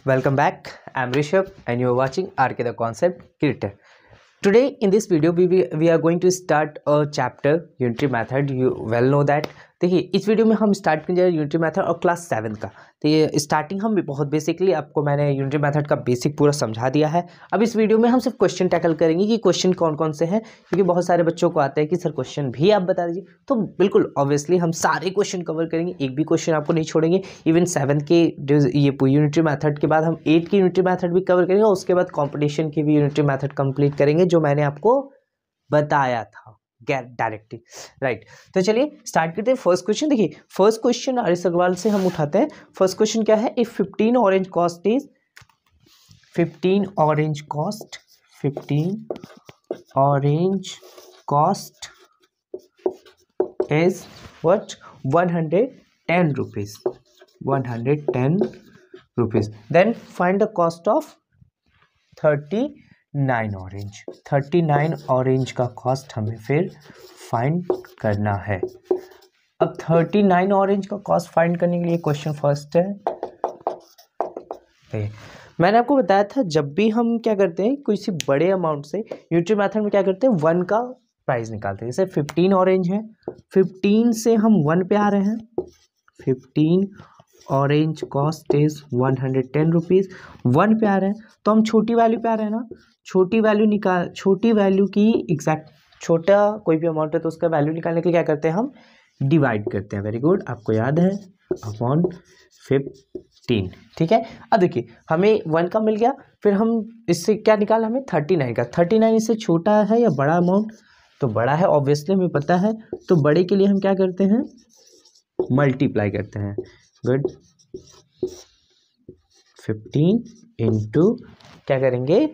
Welcome back. I'm Rishabh and you're watching RK the Concept Creator. Today in this video we are going to start a chapter unitary method. You well know that. देखिए इस video में हम start करेंगे unitary method और class 7 का। तो ये starting हम बहुत बेसिकली आपको मैंने यूनिटरी मेथड का बेसिक पूरा समझा दिया है। अब इस वीडियो में हम सिर्फ क्वेश्चन टैकल करेंगे कि क्वेश्चन कौन कौन से हैं, क्योंकि बहुत सारे बच्चों को आते हैं कि सर क्वेश्चन भी आप बता दीजिए। तो बिल्कुल ऑब्वियसली हम सारे क्वेश्चन कवर करेंगे, एक भी क्वेश्चन आपको नहीं छोड़ेंगे। इवन 7 के ये यूनिटरी मेथड के बाद हम 8 की यूनिटरी मेथड भी कवर करेंगे और उसके बाद कॉम्पिटिशन की भी यूनिटरी मेथड कंप्लीट करेंगे जो मैंने आपको बताया था डायरेक्टली, राइट। तो चलिए स्टार्ट करते हैं। फर्स्ट क्वेश्चन देखिए, फर्स्ट क्वेश्चन आरिस अग्रवाल से हम उठाते हैं। फर्स्ट क्वेश्चन क्या है, if 15 orange cost is 15 orange cost is what 110 rupees 110 rupees. Then find the cost of 39 orange का कॉस्ट हमें फिर फाइंड करना है। अब 39 ऑरेंज का कॉस्ट फाइंड करने के लिए क्वेश्चन फर्स्ट है, मैंने आपको बताया था जब भी हम क्या करते हैं कोई सी बड़े अमाउंट से यूनिटरी मेथड में क्या करते हैं 1 का प्राइस निकालते हैं। जैसे 15 ऑरेंज है, 15 से हम 1 पे आ रहे हैं। 15 ऑरेंज कॉस्ट इज 110 रुपीज़, 1 पे आ रहे हैं तो हम छोटी वैल्यू पे आ रहे हैं ना। छोटी वैल्यू की एग्जैक्ट छोटा कोई भी अमाउंट है तो उसका वैल्यू निकालने के लिए क्या करते हैं हम डिवाइड करते हैं। वेरी गुड, आपको याद है अपॉन 15, ठीक है। अब देखिए हमें 1 का मिल गया, फिर हम इससे क्या निकाला हमें 39 का। 39 इससे छोटा है या बड़ा अमाउंट, तो बड़ा है ऑब्वियसली हमें पता है। तो बड़े के लिए हम क्या करते हैं मल्टीप्लाई करते हैं। गुड, 15 इंटू क्या करेंगे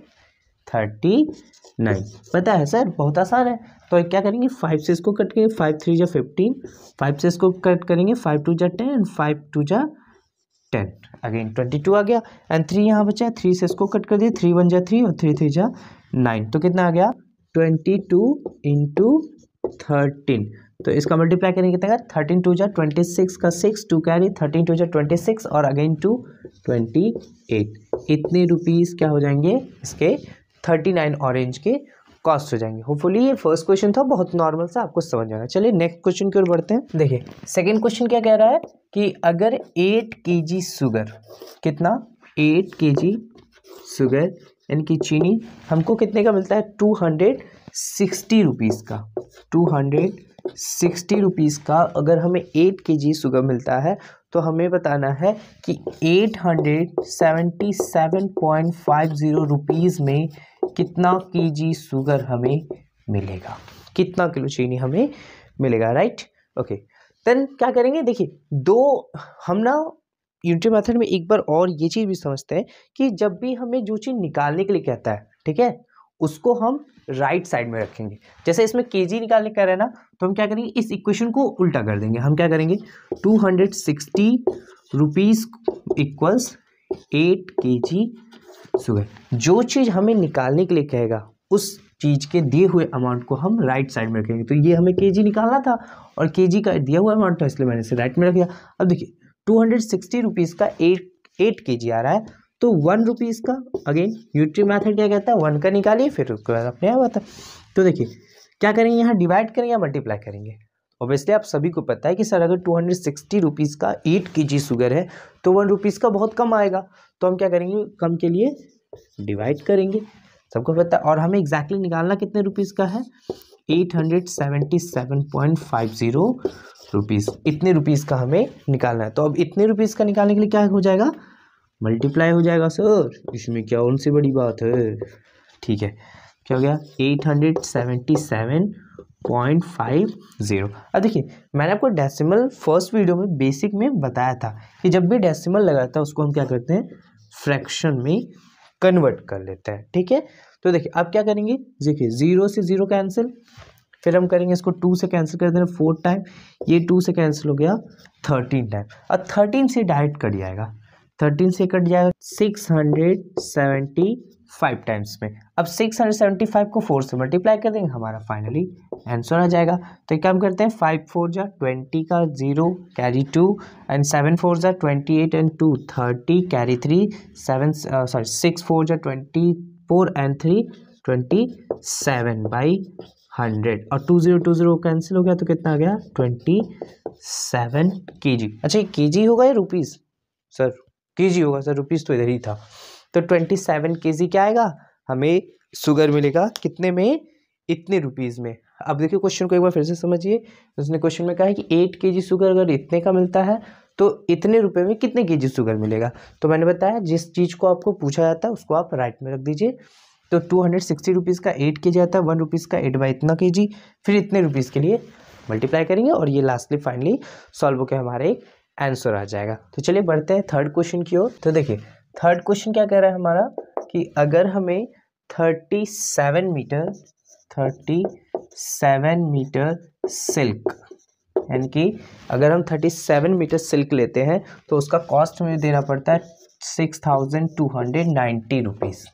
39। पता है सर, बहुत आसान है। तो क्या करेंगे 5 से इसको कट करेंगे, 5 3 जा 15, 5 से इसको कट करेंगे, 5 2 जा 10 एंड 5 2 जा 10, अगेन 22 आ गया एंड 3 यहाँ बचा है। 3 से इसको कट कर दिए, 3 1 जा 3 और 3 3 जा 9, तो कितना आ गया 22 इंटू 13। तो इसका मल्टीप्लाई करेंगे कितना है 13 2 जा 26 का 6 2 कैरी 13 2 जा 26 और अगेन 2 28। इतने रुपीस क्या हो जाएंगे इसके 39 ऑरेंज के कॉस्ट हो जाएंगे। होपफुली ये फर्स्ट क्वेश्चन था, बहुत नॉर्मल सा, आपको समझ जाएगा। चलिए नेक्स्ट क्वेश्चन की ओर बढ़ते हैं। देखिए सेकंड क्वेश्चन क्या कह रहा है कि अगर 8 kg शुगर, कितना 8 kg शुगर यानी कि चीनी हमको कितने का मिलता है 260 रुपीज़ का। 260 रुपीज़ का अगर हमें 8 kg शुगर मिलता है तो हमें बताना है कि 877.50 रुपीज़ में कितना kg शुगर हमें मिलेगा, कितना किलो चीनी हमें मिलेगा, राइट। ओके, देन क्या करेंगे देखिए हम ना यूनिटरी मेथड में एक बार और ये चीज़ भी समझते हैं कि जब भी हमें जो चीज़ निकालने के लिए कहता है, ठीक है, उसको हम राइट साइड में रखेंगे। जैसे इसमें केजी निकालने का है ना, तो हम क्या करेंगे इस इक्वेशन को उल्टा कर देंगे। हम क्या करेंगे 260 रुपीज़ इक्वल्स 8 kg शुगर। जो चीज़ हमें निकालने के लिए कहेगा उस चीज़ के दिए हुए अमाउंट को हम राइट साइड में रखेंगे। तो ये हमें केजी निकालना था और केजी का दिया हुआ अमाउंट था, इसलिए मैंने इसे राइट में रख दिया। अब देखिए 260 रुपीज़ का 8 kg आ रहा है, तो 1 रुपीज़ का अगेन यूनिटरी मेथड क्या कहता है 1 का निकालिए फिर उसके बाद अपने आप आता है। तो देखिए क्या करेंगे यहाँ डिवाइड करेंगे या मल्टीप्लाई करेंगे। ऑब्वियसली आप सभी को पता है कि सर अगर 260 रुपीज़ का 8 kg शुगर है तो 1 रुपीज़ का बहुत कम आएगा, तो हम क्या करेंगे कम के लिए डिवाइड करेंगे, सबको पता है। और हमें एग्जैक्टली निकालना कितने रुपीज़ का है 877.50 रुपीज़, इतने रुपीज़ का हमें निकालना है। तो अब इतने रुपीज़ का निकालने के लिए क्या हो जाएगा मल्टीप्लाई हो जाएगा सर, इसमें क्या कौन सी बड़ी बात है, ठीक है। क्या हो गया 877.50। अब देखिए मैंने आपको डेसिमल फर्स्ट वीडियो में बेसिक में बताया था कि जब भी डेसिमल लगाता है उसको हम क्या करते हैं फ्रैक्शन में कन्वर्ट कर लेते हैं, ठीक है। तो देखिए अब क्या करेंगे, देखिए 0 से 0 कैंसिल, फिर हम करेंगे इसको 2 से कैंसिल कर देना 4 टाइम, ये 2 से कैंसिल हो गया 13 टाइम और 13 से डायरेक्ट कट जाएगा, 13 से कट जाएगा 670 5 टाइम्स में। अब 675 को 4 से मल्टीप्लाई कर देंगे, हमारा फाइनली आंसर आ जाएगा। तो एक काम करते हैं, 5 4 जा 20 का 0 कैरी 2 एंड 7 4 जा 28 एंड 2 30 कैरी 3 6 4 जा 24 एंड 3 27 बाई 100 और 20 कैंसिल हो गया तो कितना आ गया 27 kg। अच्छा, ये kg होगा या रुपीज़? सर kg होगा सर, रुपीज़ तो इधर ही था। तो 27 kg क्या आएगा, हमें शुगर मिलेगा कितने में, इतने रुपीज़ में। अब देखिए क्वेश्चन को एक बार फिर से समझिए। उसने क्वेश्चन में कहा है कि 8 kg शुगर अगर इतने का मिलता है तो इतने रुपए में कितने kg शुगर मिलेगा। तो मैंने बताया जिस चीज़ को आपको पूछा जाता है उसको आप राइट में रख दीजिए। तो 260 रुपीज़ का 8 kg आता है, 1 रुपीज़ का 8 बाई इतना kg, फिर इतने रुपीज़ के लिए मल्टीप्लाई करेंगे और ये लास्टली फाइनली सॉल्व होकर हमारे एक आंसर आ जाएगा। तो चलिए बढ़ते हैं थर्ड क्वेश्चन की ओर। तो देखिए थर्ड क्वेश्चन क्या कह रहा है हमारा कि अगर हमें 37 मीटर सिल्क, यानी कि अगर हम 37 मीटर सिल्क लेते हैं तो उसका कॉस्ट हमें देना पड़ता है 6290 रुपीज़।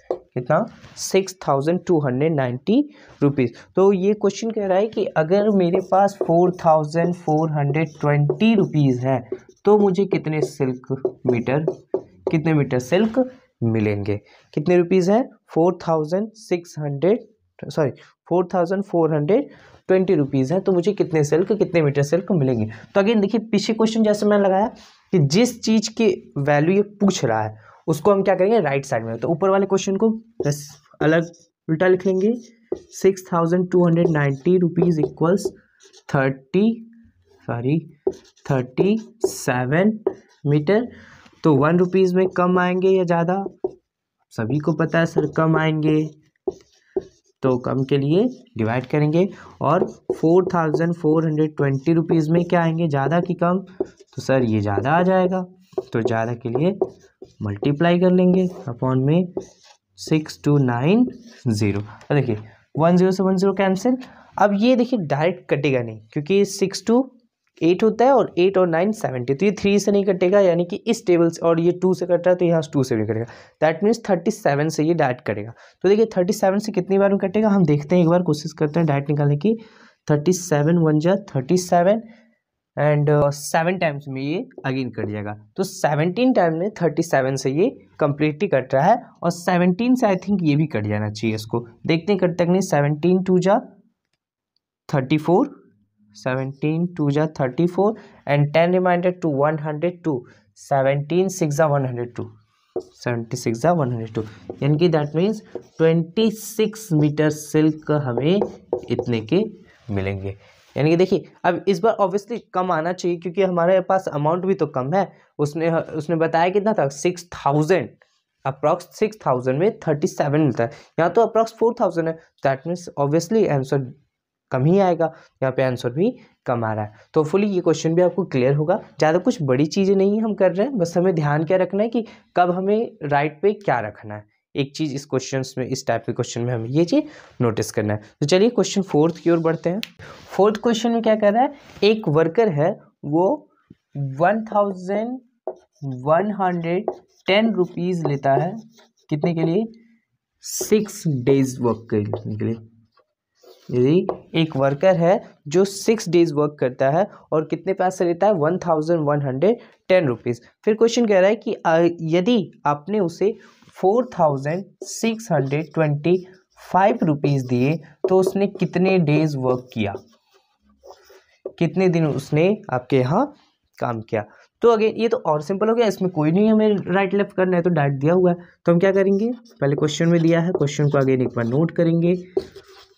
कितना? 6290 रुपीज़। तो ये क्वेश्चन कह रहा है कि अगर मेरे पास 4420 रुपीज़ है तो मुझे कितने मीटर सिल्क मिलेंगे। कितने रुपीज़ है? 4420 रुपीज़ है तो मुझे कितने मीटर सिल्क मिलेंगे। तो अगेन देखिए पीछे क्वेश्चन जैसे मैंने लगाया कि जिस चीज़ की वैल्यू ये पूछ रहा है उसको हम क्या करेंगे, राइट साइड में। तो ऊपर वाले क्वेश्चन को बस अलग उल्टा लिख लेंगे, 6290 रुपीज़ इक्वल्स 37 मीटर। तो 1 रुपीज़ में कम आएंगे या ज़्यादा, सभी को पता है सर कम आएंगे, तो कम के लिए डिवाइड करेंगे। और 4420 रुपीज़ में क्या आएंगे, ज़्यादा कि कम, तो सर ये ज़्यादा आ जाएगा, तो ज़्यादा के लिए मल्टीप्लाई कर लेंगे अपॉन में 6290। तो देखिए 10 से 10 कैंसिल। अब ये देखिए डायरेक्ट कटेगा नहीं क्योंकि 6 to 8 होता है और 8 और 9 70, तो ये 3 से नहीं कटेगा, यानी कि इस टेबल से, और ये 2 से कट रहा है तो यहाँ 2 से भी कटेगा। दैट मीन्स 37 से ये डायरेक्ट कटेगा। तो देखिए 37 से कितनी बार में कटेगा हम देखते हैं, एक बार कोशिश करते हैं डायरेक्ट निकालने की। 37 1 जा 37 एंड 7 टाइम्स में ये अगेन कट जाएगा, तो 17 टाइम में 37 से ये कम्प्लीटली कट रहा है और 17 से आई थिंक ये भी कट जाना चाहिए। इसको देखते हैं कट तक नहीं। 17 2 जा 34, 17 2 जा 34 एंड 10 रिमाइंडर टू 102, 17 6 जा 102, 76 जा 102, यानी कि दैट मीन्स 26 मीटर सिल्क हमें इतने के मिलेंगे। यानी कि देखिए अब इस बार ऑब्वियसली कम आना चाहिए क्योंकि हमारे पास अमाउंट भी तो कम है। उसने बताया कितना था, 6000, अप्रॉक्स 6000 में 37 मिलता है, यहाँ तो अप्रॉक्स 4000 है, दैट मीन्स ऑब्वियसली आंसर कम ही आएगा, यहाँ पे आंसर भी कम आ रहा है। तो फुली ये क्वेश्चन भी आपको क्लियर होगा। ज़्यादा कुछ बड़ी चीज़ें नहीं हम कर रहे हैं, बस हमें ध्यान क्या रखना है कि कब हमें राइट पे क्या रखना है। एक चीज़ इस क्वेश्चन में, इस टाइप के क्वेश्चन में हमें ये चीज़ नोटिस करना है। तो चलिए क्वेश्चन 4th की ओर बढ़ते हैं। 4th क्वेश्चन में क्या कर रहा है, एक वर्कर है वो 1110 रुपीज़ लेता है, कितने के लिए, 6 डेज वर्क करने के लिए। यदि एक वर्कर है जो 6 डेज वर्क करता है और कितने पैसे लेता है, 1110 रुपीज़। फिर क्वेश्चन कह रहा है कि यदि आपने उसे 4625 रुपीज़ दिए तो उसने कितने डेज वर्क किया, कितने दिन उसने आपके यहाँ काम किया। तो अगेन ये तो और सिंपल हो गया, इसमें कोई नहीं हमें राइट लेफ्ट करना है, तो डायरेक्ट दिया हुआ है। तो हम क्या करेंगे, पहले क्वेश्चन में दिया है, क्वेश्चन को अगेन एक बार नोट करेंगे।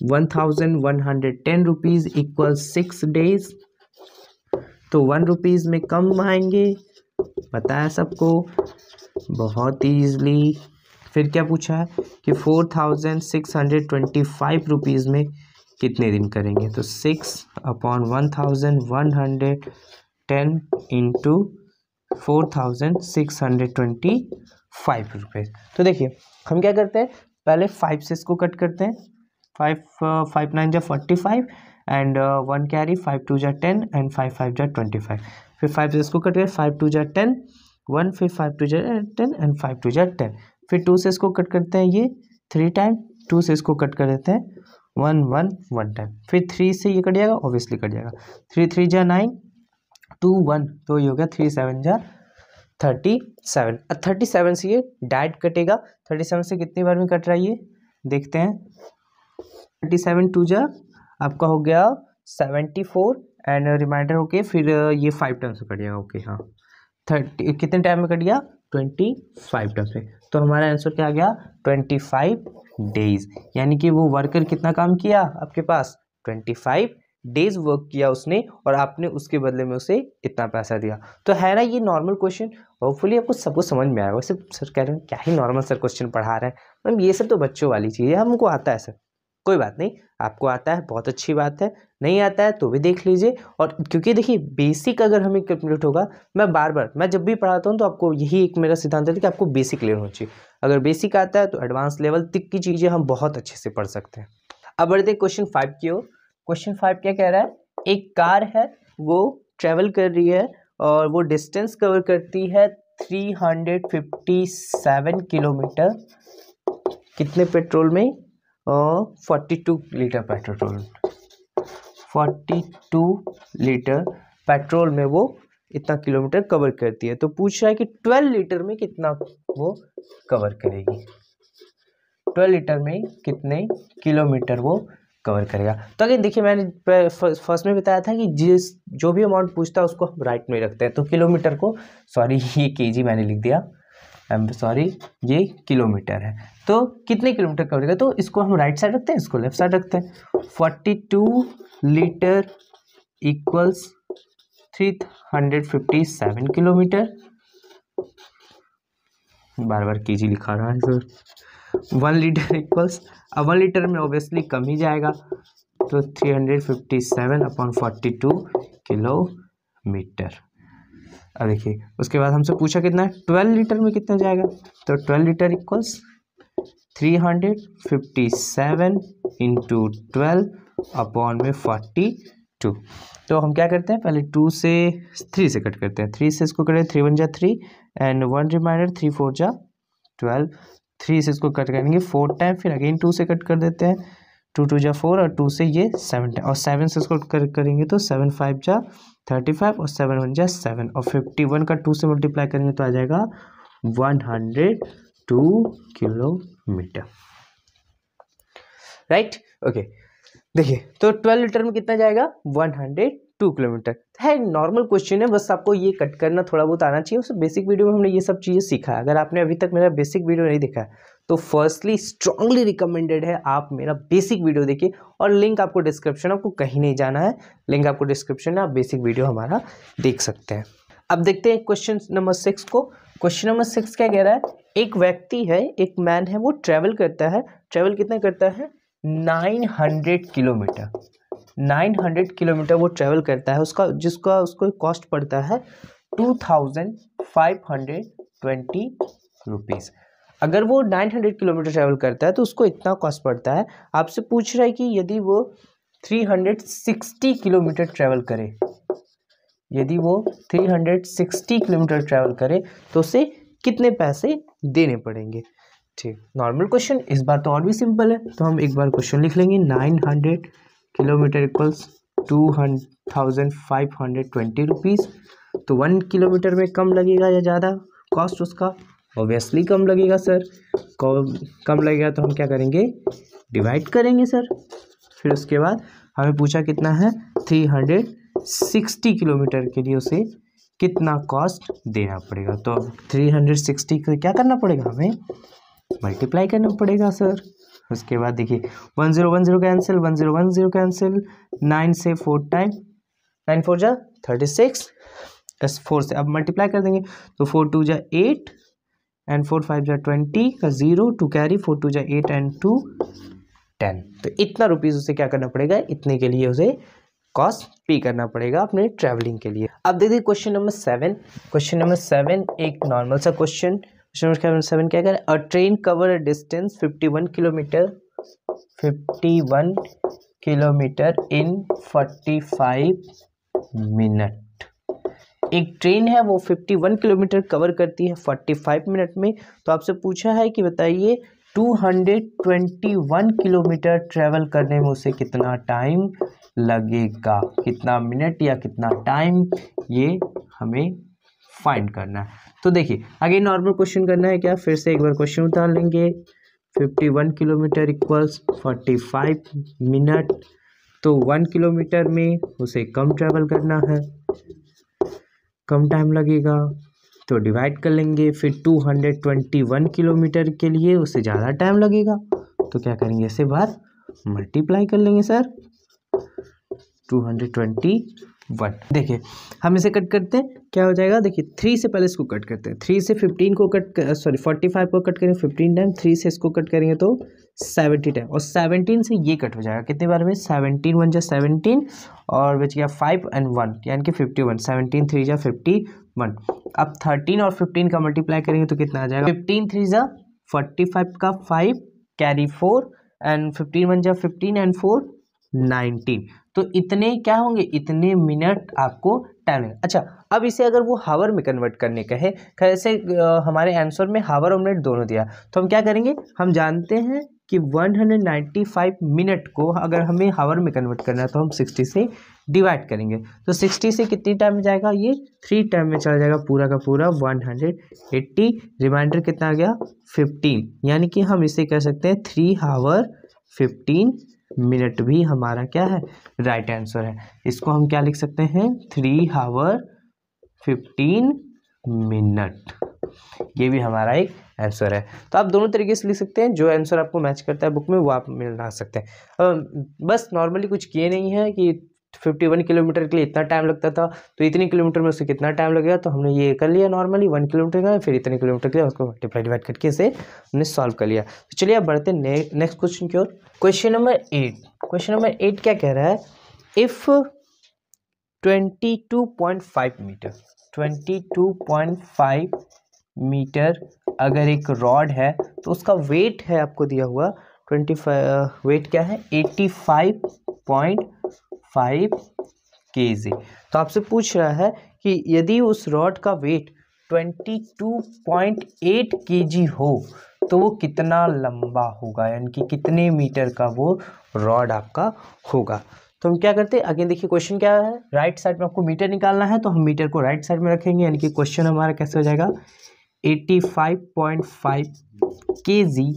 1110 रुपीज़ इक्वल 6 डेज, तो 1 रुपीज़ में कम आएंगे, पता है सबको, बहुत ईजली। फिर क्या पूछा है कि 4625 रुपीज़ में कितने दिन करेंगे, तो 6/1110 इंटू 4625 रुपीज़। तो देखिए हम क्या करते हैं, पहले 5 से इसको कट करते हैं, 5 9 जा 45 एंड 1 कैरी, 5 2 जा 10 एंड 5 5 जा 25। फिर 5 से इसको कट कर, 5 2 जा 10 1, फिर 5 2 जा 10 एंड 5 2 जा 10। फिर 2 से इसको कट करते हैं ये 3 टाइम, 2 से इसको कट कर देते हैं 1 1 1 टाइम, फिर 3 से ये कट जाएगा, ऑब्वियसली कट जाएगा, 3 3 जा 9 2 1, तो ये हो गया 3 7 जा 37। अब 37 से ये डायरेक्ट कटेगा, 37 से कितनी बार में कट रहा है ये देखते हैं, 37 2 जा आपका हो गया 74 एंड रिमाइंडर होके फिर ये 5 टाइम से कट जाएगा। ओके हाँ 30 कितने टाइम में कट गया 25 टाइम से, तो हमारा आंसर क्या आ गया 25 डेज, यानी कि वो वर्कर कितना काम किया आपके पास 25 डेज वर्क किया उसने और आपने उसके बदले में उसे इतना पैसा दिया। तो है ना ये नॉर्मल क्वेश्चन, होपफुली आपको सबको समझ में आएगा। वैसे सर कह रहे हैं क्या ही नॉर्मल सर क्वेश्चन पढ़ा रहे हैं, मतलब ये सब तो बच्चों वाली चीज़ है, हमको आता है सर, कोई बात नहीं, आपको आता है बहुत अच्छी बात है, नहीं आता है तो भी देख लीजिए। और क्योंकि देखिए बेसिक अगर हमें कंप्लीट होगा, मैं जब भी पढ़ाता हूँ तो आपको यही एक मेरा सिद्धांत है कि आपको बेसिक क्लियर होना चाहिए, अगर बेसिक आता है तो एडवांस लेवल तक की चीज़ें हम बहुत अच्छे से पढ़ सकते हैं। अब बढ़ते हैं क्वेश्चन 5 की ओर। क्वेश्चन 5 क्या कह रहा है, एक कार है वो ट्रेवल कर रही है और वो डिस्टेंस कवर करती है 357 किलोमीटर, कितने पेट्रोल में 42 लीटर पेट्रोल, 42 लीटर पेट्रोल में वो इतना किलोमीटर कवर करती है। तो पूछ रहा है कि 12 लीटर में कितना वो कवर करेगी, 12 लीटर में कितने किलोमीटर वो कवर करेगा। तो अगर देखिए मैंने फर्स्ट में बताया था कि जो भी अमाउंट पूछता है उसको हम राइट में रखते हैं, तो किलोमीटर को सॉरी ये केजी मैंने लिख दिया, सॉरी ये किलोमीटर है, तो कितने किलोमीटर कवर करेगा, तो इसको हम राइट साइड रखते हैं, इसको लेफ्ट साइड रखते हैं। 42 लीटर इक्वल्स 357 किलोमीटर, बार बार केजी लिखा रहा है सर। 1 लीटर इक्वल्स, अब 1 लीटर में ऑब्वियसली कम ही जाएगा, तो 357/42 किलोमीटर। अब देखिए उसके बाद हमसे पूछा कितना है 12 लीटर में कितना जाएगा, तो 12 लीटर इक्वल्स 357 इंटू 12/42। तो हम क्या करते हैं पहले 2 से 3 से कट करते हैं, 3 से इसको करें 3 1 जा 3 एंड 1 रिमाइंडर 3 4 जा 12, 3 से इसको कट करेंगे 4 टाइम, फिर अगेन 2 से कट कर देते हैं, 2 2 जा 4 और 2 से ये 7 टाइम, और 7 से इसको करेंगे तो 7 5 जा 35 और 7 1 जा 7 और 51 का 2 से मल्टीप्लाई करेंगे तो आ जाएगा 102 किलोमीटर, राइट। ओके देखिए तो 12 लीटर में कितना जाएगा 102 किलोमीटर है। नॉर्मल क्वेश्चन है, बस आपको ये कट करना थोड़ा बहुत आना चाहिए। उस बेसिक वीडियो में हमने ये सब चीज़ें सीखा है। अगर आपने अभी तक मेरा बेसिक वीडियो नहीं देखा है तो फर्स्टली स्ट्रांगली रिकमेंडेड है आप मेरा बेसिक वीडियो देखिए, और लिंक आपको डिस्क्रिप्शन, आपको कहीं नहीं जाना है, लिंक आपको डिस्क्रिप्शन में, आप बेसिक वीडियो हमारा देख सकते हैं। अब देखते हैं क्वेश्चन नंबर 6 को। क्वेश्चन नंबर 6 क्या कह रहा है, एक व्यक्ति है, एक मैन है, वो ट्रेवल करता है, ट्रेवल कितना करता है 900 किलोमीटर, 900 किलोमीटर वो ट्रेवल करता है, उसका उसको कॉस्ट पड़ता है 2520 रुपीज़। अगर वो 900 किलोमीटर ट्रेवल करता है तो उसको इतना कॉस्ट पड़ता है। आपसे पूछ रहा है कि यदि वो 360 किलोमीटर ट्रेवल करे, यदि वो 360 किलोमीटर ट्रेवल करे तो उसे कितने पैसे देने पड़ेंगे। ठीक, नॉर्मल क्वेश्चन, इस बार तो और भी सिंपल है, तो हम एक बार क्वेश्चन लिख लेंगे। 900 किलोमीटर इक्वल्स 2520 रुपीज़। तो 1 किलोमीटर में कम लगेगा या ज़्यादा कॉस्ट उसका, ऑब्वियसली कम लगेगा सर। कम लगेगा तो हम क्या करेंगे, डिवाइड करेंगे सर। फिर उसके बाद हमें पूछा कितना है 360 किलोमीटर के लिए उसे कितना कॉस्ट देना पड़ेगा। तो 360 को क्या करना पड़ेगा, हमें मल्टीप्लाई करना पड़ेगा सर। उसके बाद देखिए 1010 कैंसिल, 1010 कैंसिल, 9 से 4 टाइम, 9 4 जा 36, 4 से अब मल्टीप्लाई कर देंगे तो 4 2 जा 8 एंड 4 5 जा 20 का 0 टू कैरी, 4 2 जा 8 एंड 2 10। तो इतना रुपीज़ उसे क्या करना पड़ेगा, इतने के लिए उसे कॉस्ट पे करना पड़ेगा अपने ट्रैवलिंग के लिए। अब देखिए क्वेश्चन नंबर 7। क्वेश्चन नंबर 7 एक नॉर्मल सा क्वेश्चन। क्वेश्चन नंबर 7 क्या करें, अ train cover a distance 51 kilometre in 45 minute. एक ट्रेन है वो 51 किलोमीटर कवर करती है 45 मिनट में। तो आपसे पूछा है कि बताइए 221 किलोमीटर ट्रेवल करने में उसे कितना टाइम लगेगा, कितना मिनट या कितना टाइम, ये हमें फाइंड करना है। तो देखिए आगे नॉर्मल क्वेश्चन करना है क्या, फिर से एक बार क्वेश्चन उतार लेंगे। 51 किलोमीटर इक्वल्स 45 मिनट, तो 1 किलोमीटर में उसे कम ट्रैवल करना है, कम टाइम लगेगा, तो डिवाइड कर लेंगे। फिर 221 किलोमीटर के लिए उसे ज़्यादा टाइम लगेगा, तो क्या करेंगे, इसे बार मल्टीप्लाई कर लेंगे सर 221। देखिए हम इसे कट करते हैं, क्या हो जाएगा, देखिए 3 से पहले इसको कट करते हैं। 3 से 15 को कट 45 को कट करेंगे 15 टाइम, 3 से इसको कट करेंगे तो 70 टाइम, और 17 से ये कट हो जाएगा कितने बार में, 17 1 जा 17 और बच गया 5 and 1 यानी कि 51, 17 3 जा 51। अब 13 और 15 का मल्टीप्लाई करेंगे तो कितना आ जाएगा, 15 3 जा 45 का 5 कैरी 4 एंड 15 1 जा 15 एंड 4 19। तो इतने क्या होंगे, इतने मिनट आपको टाइम लगेगा। अच्छा अब इसे अगर वो हावर में कन्वर्ट करने का है, कैसे, हमारे आंसर में हावर और मिनट दोनों दिया, तो हम क्या करेंगे, हम जानते हैं कि 195 मिनट को अगर हमें हावर में कन्वर्ट करना है तो हम 60 से डिवाइड करेंगे। तो 60 से कितनी टाइम में जाएगा, ये 3 टाइम में चला जाएगा पूरा का पूरा 180। रिमाइंडर कितना आ गया 15, यानी कि हम इसे कह सकते हैं 3 आवर 15 मिनट भी हमारा क्या है, राइट आंसर है। इसको हम क्या लिख सकते हैं, 3 आवर 15 मिनट, ये भी हमारा एक आंसर है। तो आप दोनों तरीके से लिख सकते हैं, जो आंसर आपको मैच करता है बुक में वो आप मिला सकते हैं। बस नॉर्मली कुछ किए नहीं है कि 51 किलोमीटर के लिए इतना टाइम लगता था तो इतने किलोमीटर में उससे कितना टाइम लगेगा, तो हमने ये कर लिया नॉर्मली 1 किलोमीटर का, फिर इतने किलोमीटर के लिए उसको मल्टीप्लाई डिवाइड करके इसे हमने सॉल्व कर लिया। तो चलिए अब बढ़ते हैं नेक्स्ट क्वेश्चन की ओर। क्वेश्चन नंबर 8, क्वेश्चन नंबर 8 क्या कह रहा है, इफ 22.5 मीटर 22.5 मीटर अगर एक रॉड है तो उसका वेट है आपको दिया हुआ 25, वेट क्या है 85.5 kg। तो आपसे पूछ रहा है कि यदि उस रॉड का वेट 22.8 kg हो तो वो कितना लंबा होगा, यानी कि कितने मीटर का वो रॉड आपका होगा। तो हम क्या करते हैं, अगेन देखिए क्वेश्चन क्या है, राइट साइड में आपको मीटर निकालना है तो हम मीटर को राइट साइड में रखेंगे, यानी कि क्वेश्चन हमारा कैसे हो जाएगा 85.5 kg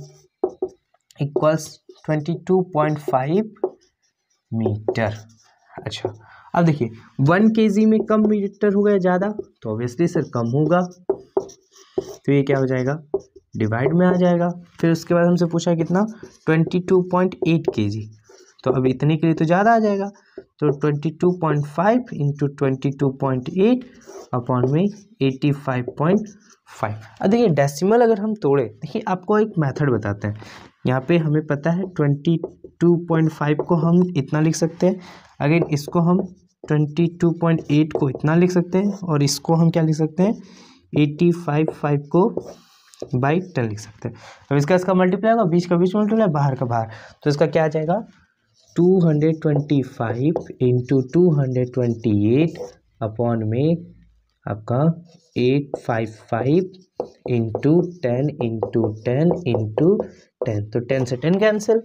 इक्वल्स 22.5 मीटर। अच्छा अब देखिए 1 kg में कम मीटर होगा या ज़्यादा, तो ऑब्वियसली सर कम होगा, तो ये क्या हो जाएगा डिवाइड में आ जाएगा। फिर उसके बाद हमसे पूछा कितना 22.8 kg, तो अब इतने के लिए तो ज़्यादा आ जाएगा, तो 22.5 इंटू 22.8 अपॉन में 85.5। अब देखिए डेसिमल अगर हम तोड़े, देखिए आपको एक मेथड बताते हैं। यहाँ पे हमें पता है 22.5 को हम इतना लिख सकते हैं, अगर इसको हम 22.8 को इतना लिख सकते हैं, और इसको हम क्या लिख सकते हैं 85.5 को बाई 10 लिख सकते हैं। अब इसका मल्टीप्लाई होगा, बीच का बीच मल्टीप्लाई, बाहर का बाहर, तो इसका क्या आ जाएगा 225 इंटू 228 अपॉन में आपका 855 इंटू 10 इंटू 10 इंटू 10, तो 10 से 10 कैंसिल,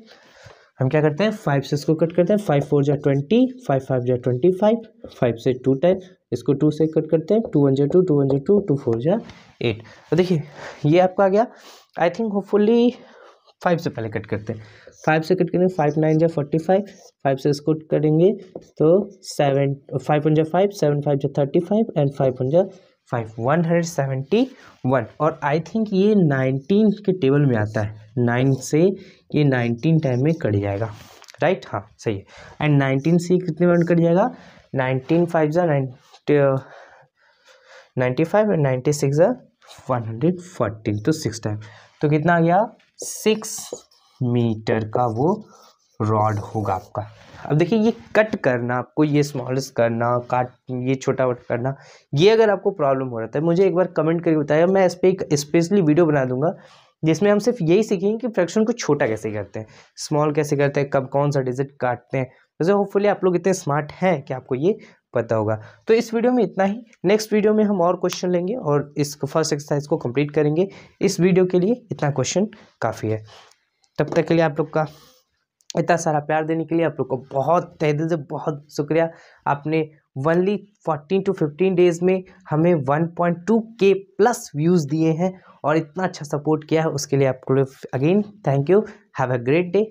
हम क्या करते हैं 5 से इसको कट करते हैं, 5 4 जा 20, 5 5 जा 25, 5 से 2 टाइम, इसको 2 से कट करते हैं, 2 1 जा 2, 2 1 जा 2, 2 4 जा 8। तो देखिए ये आपका आ गया, आई थिंक होपफुली 5 से पहले कट करते हैं, 5 से कट करेंगे 5 9 जा 45, 5 से इसको करेंगे तो 7 5 1 जा 5, 7 5 जा 35 एंड 5 1 जा 5 171। और आई थिंक ये 19 के टेबल में आता है, 9 से ये 19 टाइम में कट जाएगा, राइट, हाँ सही है। एंड 19 से कितने बार कट जाएगा 19 5 जा 95 एंड 96 जा 114, तो 6 टाइम, तो कितना आ गया 6 मीटर का वो रॉड होगा आपका। अब देखिए ये कट करना, आपको ये स्मॉलेस्ट करना, काट ये छोटा वट करना, ये अगर आपको प्रॉब्लम हो रहा है मुझे एक बार कमेंट करके बताइए, मैं इस पर एक स्पेशली वीडियो बना दूंगा जिसमें हम सिर्फ यही सीखेंगे कि फ्रैक्शन को छोटा कैसे करते हैं, स्मॉल कैसे करते हैं, कब कौन सा डिजिट काटते हैं। वैसे होपफुली आप लोग इतने स्मार्ट हैं कि आपको ये पता होगा। तो इस वीडियो में इतना ही, नेक्स्ट वीडियो में हम और क्वेश्चन लेंगे और इस फर्स्ट एक्सरसाइज को कंप्लीट करेंगे। इस वीडियो के लिए इतना क्वेश्चन काफ़ी है। तब तक के लिए आप लोग का इतना सारा प्यार देने के लिए आप लोग को बहुत तहे दिल से बहुत शुक्रिया। आपने ओनली 14 to 15 डेज़ में हमें 1.2K प्लस व्यूज़ दिए हैं और इतना अच्छा सपोर्ट किया है, उसके लिए आपको again thank you. Have a great day.